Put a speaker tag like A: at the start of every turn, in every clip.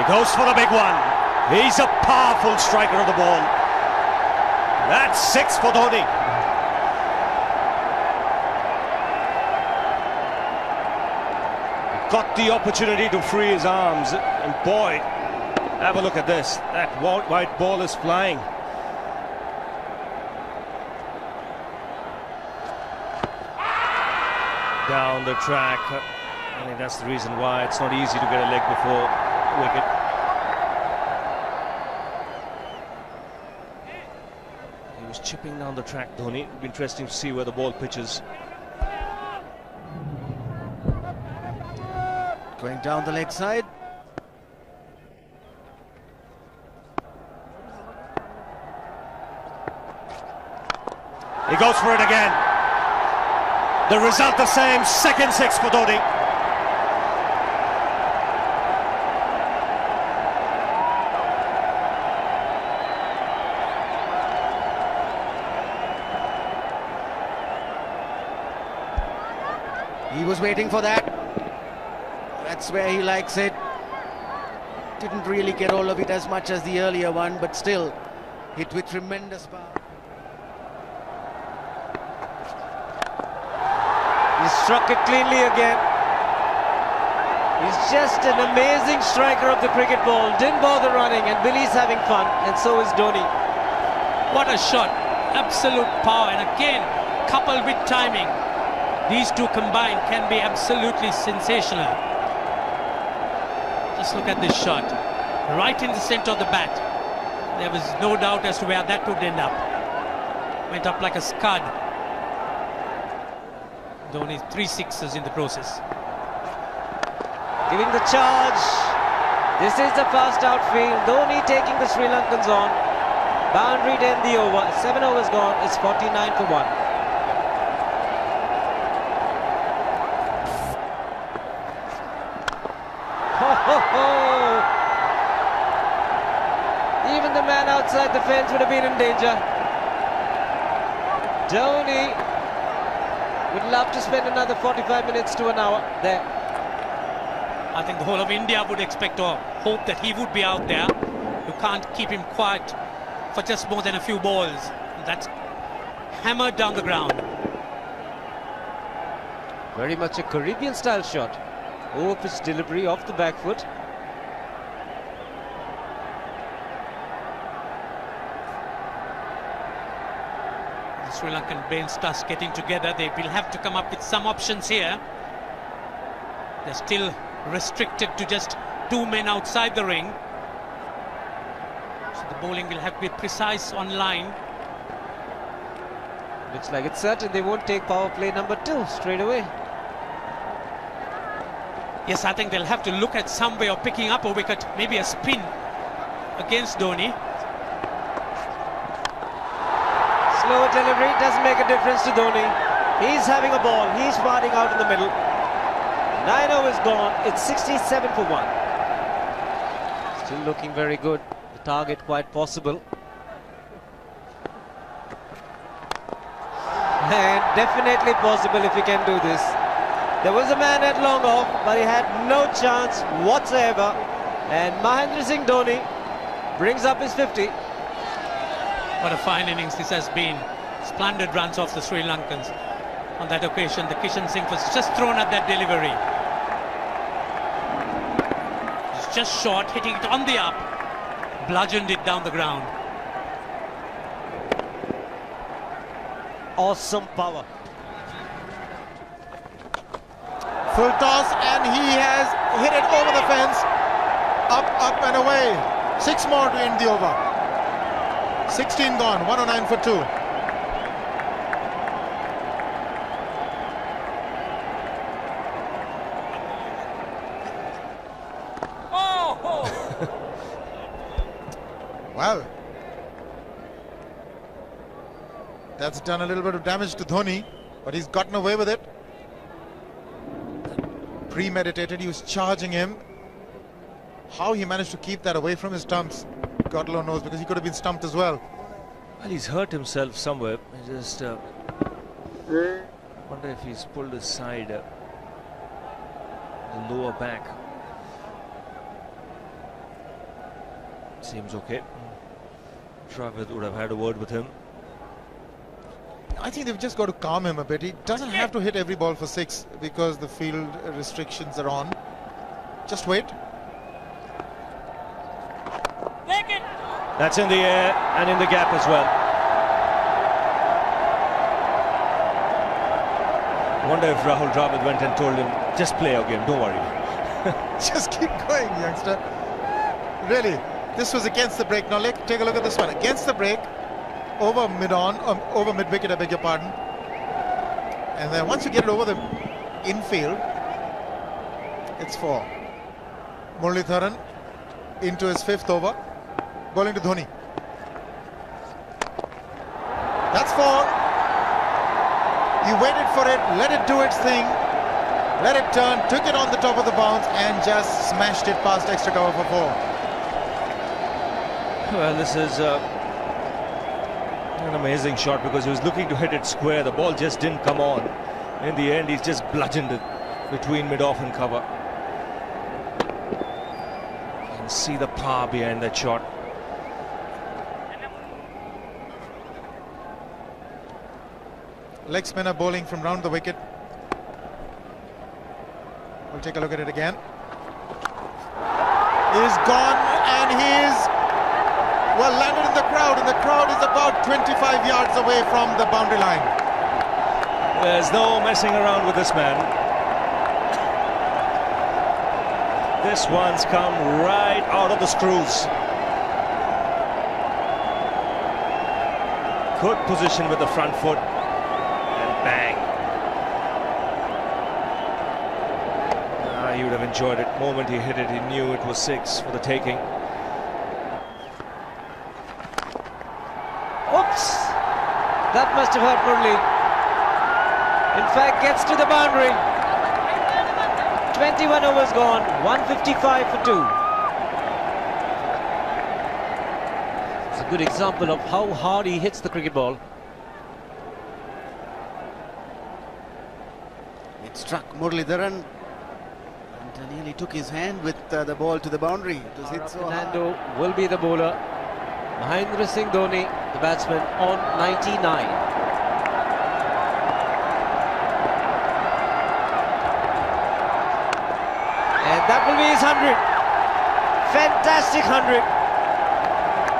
A: goes for the big one. He's a powerful striker of the ball. That's 6 for Dhoni. Got the opportunity to free his arms, and boy, have a look at this. That white ball is flying. Down the track. I think that's the reason why it's not easy to get a leg before wicket. He was chipping down the track, Dhoni. It'll be interesting to see where the ball pitches.
B: Going down the leg side.
A: He goes for it again. The result the same, second 6 for Dhoni.
B: He was waiting for that. That's where he likes it. Didn't really get all of it as much as the earlier one, but still hit with tremendous power.
C: He struck it cleanly again. He's just an amazing striker of the cricket ball. Didn't bother running, and Billy's having fun, and so is Dhoni.
D: What a shot. Absolute power, and again, coupled with timing. These two combined can be absolutely sensational. Just look at this shot. Right in the center of the bat. There was no doubt as to where that would end up. Went up like a scud. Dhoni 3 sixes in the process.
C: Giving the charge. This is the fast outfield. Dhoni taking the Sri Lankans on. Boundary to end the over. 7 overs gone. It's 49 for 1. Even the man outside the fence would have been in danger. Dhoni would love to spend another 45 minutes to an hour there.
D: I think the whole of India would expect or hope that he would be out there. You can't keep him quiet for just more than a few balls. That's hammered down the ground.
C: Very much a Caribbean style shot. Over-pitch delivery off the back foot.
D: The Sri Lankan bench starts getting together. They will have to come up with some options here. They're still restricted to just 2 men outside the ring. So the bowling will have to be precise on line.
C: Looks like it's certain they won't take power play number 2 straight away.
D: Yes, I think they'll have to look at some way of picking up a wicket, maybe a spin against Dhoni.
C: Slower delivery doesn't make a difference to Dhoni. He's having a ball, he's parting out in the middle. 9 overs gone, it's 67 for 1. Still looking very good, the target quite possible. And definitely possible if he can do this. There was a man at long off, but he had no chance whatsoever. And Mahendra Singh Dhoni brings up his 50.
D: What a fine innings this has been. Splendid runs off the Sri Lankans. On that occasion, the Kishan Singh was just thrown at that delivery. It's just short, hitting it on the up. Bludgeoned it down the ground.
C: Awesome power.
E: Full toss, and he has hit it over the fence. Up and away. 6 more to end the over. 16 gone, 109 for 2.
D: Oh!
E: Well, that's done a little bit of damage to Dhoni, but he's gotten away with it. Premeditated, he was charging him. How he managed to keep that away from his stumps, God alone knows, because he could have been stumped as well.
A: Well, he's hurt himself somewhere. I just wonder if he's pulled his side, the lower back. Seems okay. Dravid would have had a word with him.
E: I think they've just got to calm him a bit. He doesn't have to hit every ball for 6 because the field restrictions are on. Just wait.
A: That's in the air and in the gap as well. I wonder if Rahul Dravid went and told him, just play your game, don't worry.
E: Just keep going, youngster. Really, this was against the break. Now take a look at this one. Against the break, over mid-wicket, I beg your pardon. And then once you get it over the infield, it's 4. Muralitharan into his 5th over, bowling to Dhoni. That's 4. He waited for it, let it do its thing, let it turn, took it on the top of the bounce and just smashed it past extra cover for 4.
A: Well, this is an amazing shot because he was looking to hit it square. The ball just didn't come on. In the end, he's just bludgeoned it between mid-off and cover. You can see the power behind that shot.
E: Leg spinner bowling from round the wicket. We'll take a look at it again. He's gone and he's landed in the crowd, and the crowd is about 25 yards away from the boundary line.
A: There's no messing around with this man. This one's come right out of the screws. Good position with the front foot. Bang. He would have enjoyed it. The moment he hit it, he knew it was 6 for the taking.
C: Oops! That must have hurt Murli. In fact, gets to the boundary. 21 overs gone, 155 for 2. It's a good example of how hard he hits the cricket ball.
B: Struck Muralitharan and nearly took his hand with the ball to the boundary. It was hit so hard.
C: Fernando will be the bowler. Mahendra Singh Dhoni, the batsman, on 99. And that will be his 100. Fantastic 100.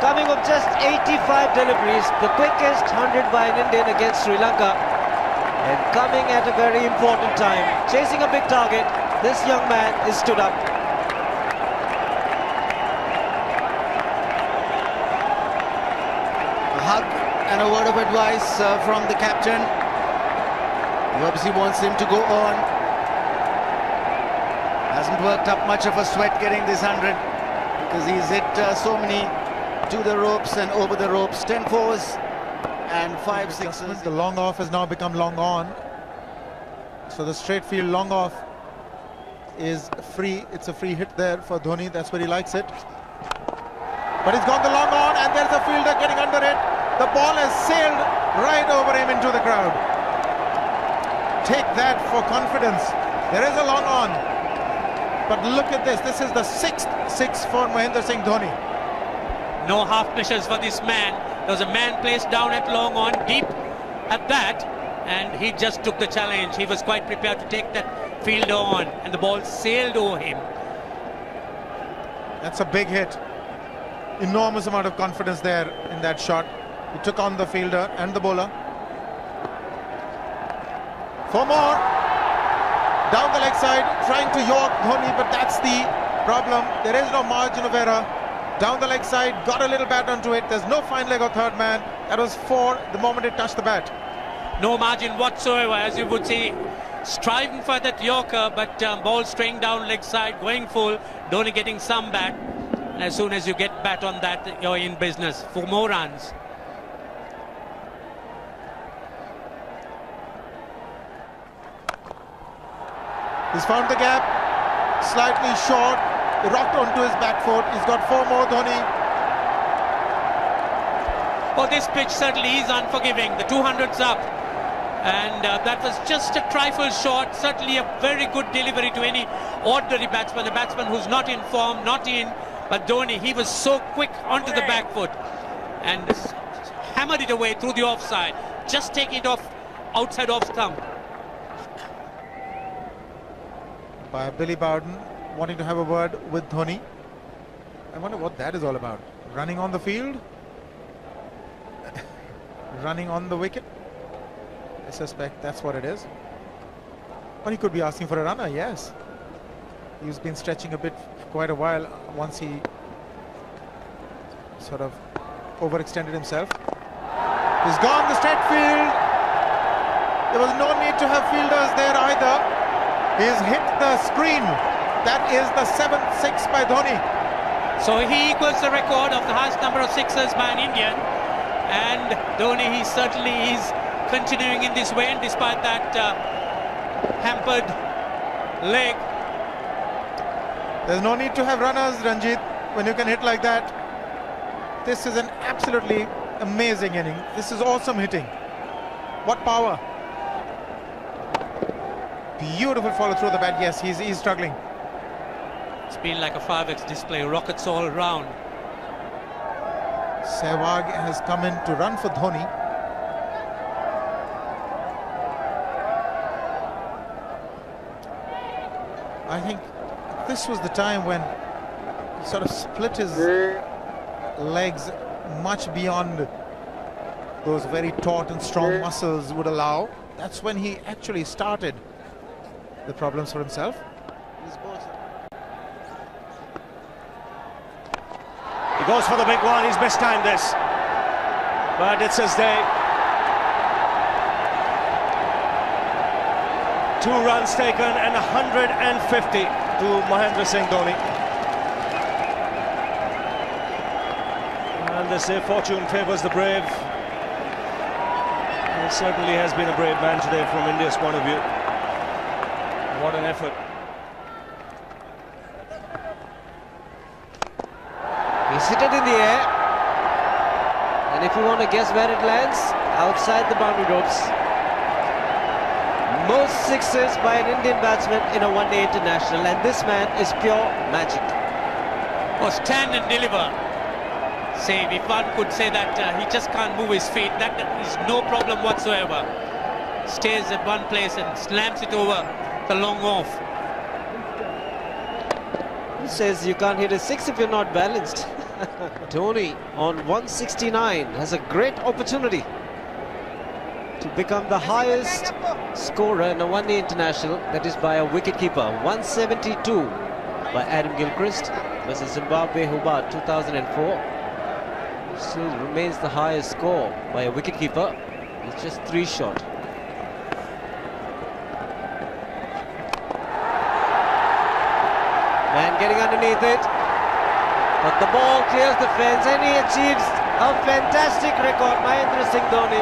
C: Coming of just 85 deliveries, the quickest 100 by an Indian against Sri Lanka. And coming at a very important time, chasing a big target, this young man is stood up.
B: A hug and a word of advice from the captain. He obviously wants him to go on. Hasn't worked up much of a sweat getting this 100 because he's hit so many to the ropes and over the ropes. 10 fours. And 5 sixes.
E: The long off has now become long on. So the straight field long off is free. It's a free hit there for Dhoni. That's where he likes it. But he's gone the long on and there's a fielder getting under it. The ball has sailed right over him into the crowd. Take that for confidence. There is a long on. But look at this. This is the 6th 6 for Mahendra Singh Dhoni.
D: No half measures for this man. There was a man placed down at long on, deep at that, and he just took the challenge. He was quite prepared to take that fielder on, and the ball sailed over him.
E: That's a big hit. Enormous amount of confidence there in that shot. He took on the fielder and the bowler. 4 more. Down the leg side, trying to york Dhoni, but that's the problem. There is no margin of error. Down the leg side, got a little bat onto it. There's no fine leg or third man. That was 4 the moment it touched the bat.
D: No margin whatsoever, as you would see. Striving for that yorker, but ball straying down leg side, going full. Dhoni getting some bat. And as soon as you get bat on that, you're in business for more runs.
E: He's found the gap. Slightly short. He rocked onto his back foot. He's got 4 more, Dhoni.
D: Oh, this pitch certainly is unforgiving. The 200's up. And that was just a trifle short. Certainly a very good delivery to any ordinary batsman. A batsman who's not in form, not in But Dhoni, he was so quick onto the back foot and hammered it away through the offside. Just take it off outside off stump.
E: By Billy Bowden wanting to have a word with Dhoni. I wonder what that is all about. Running on the field? Running on the wicket? I suspect that's what it is. Or he could be asking for a runner, yes. He's been stretching a bit for quite a while once he sort of overextended himself. He's gone the straight field. There was no need to have fielders there either. He's hit the screen. That is the 7th 6 by Dhoni.
D: So he equals the record of the highest number of sixes by an Indian. And Dhoni, he certainly is continuing in this way, and despite that hampered leg.
E: There's no need to have runners, Ranjit, when you can hit like that. This is an absolutely amazing inning. This is awesome hitting. What power. Beautiful follow through the bat. Yes, he's struggling.
D: It's been like a 5x display, rockets all round.
E: Sehwag has come in to run for Dhoni. I think this was the time when he sort of split his legs much beyond those very taut and strong muscles would allow. That's when he actually started the problems for himself.
A: He goes for the big one. He's mistimed this, but it's his day. 2 runs taken and 150 to Mahendra Singh Dhoni. And they say fortune favours the brave. He certainly has been a brave man today from India's point of view. What an effort.
C: He's hit it in the air. And if you want to guess where it lands, outside the boundary ropes. Most sixes by an Indian batsman in a one-day international, and this man is pure magic.
D: Or stand and deliver. Say, if one could say that he just can't move his feet, that is no problem whatsoever. Stays at one place and slams it over the long off.
C: Who says you can't hit a 6 if you're not balanced? Dhoni on 169 has a great opportunity to become the highest scorer in a one-day international, that is by a wicketkeeper. 172 by Adam Gilchrist versus Zimbabwe Hobart 2004. Still remains the highest score by a wicketkeeper. It's just 3 short. Man getting underneath it, but the ball clears the fence and he achieves a fantastic record. Mahendra Singh Dhoni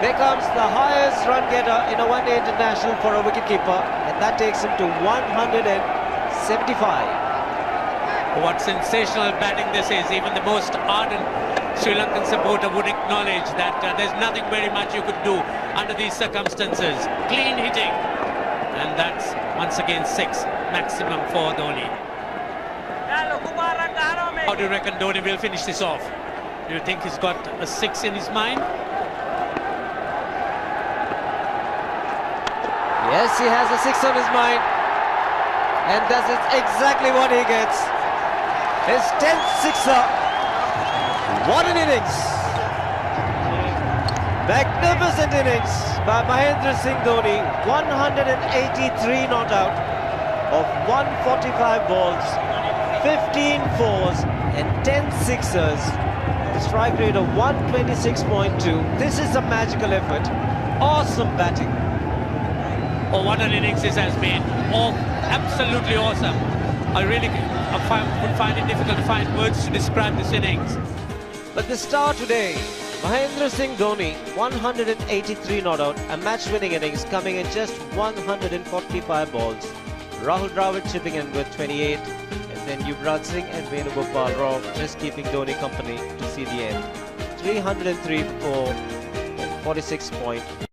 C: becomes the highest run getter in a one-day international for a wicketkeeper, and that takes him to 175.
D: What sensational batting this is. Even the most ardent Sri Lankan supporter would acknowledge that there's nothing very much you could do under these circumstances. Clean hitting, and that's once again 6 maximum for Dhoni. How do you reckon Dhoni will finish this off? Do you think he's got a 6 in his mind?
C: Yes, he has a 6 on his mind, and that is exactly what he gets. His 10th sixer. What an innings! Magnificent innings by Mahendra Singh Dhoni. 183 not out of 145 balls, 15 fours and 10 sixers. The strike rate of 126.2. This is a magical effort. Awesome batting.
D: Oh, what an innings this has been. Oh, absolutely awesome. I really would find it difficult to find words to describe this innings.
C: But the star today, Mahendra Singh Dhoni, 183 not out, a match-winning innings coming in just 145 balls. Rahul Dravid chipping in with 28, and then Yuvraj Singh and Venugopal Rao just keeping Dhoni company to see the end. 303 for 46.1.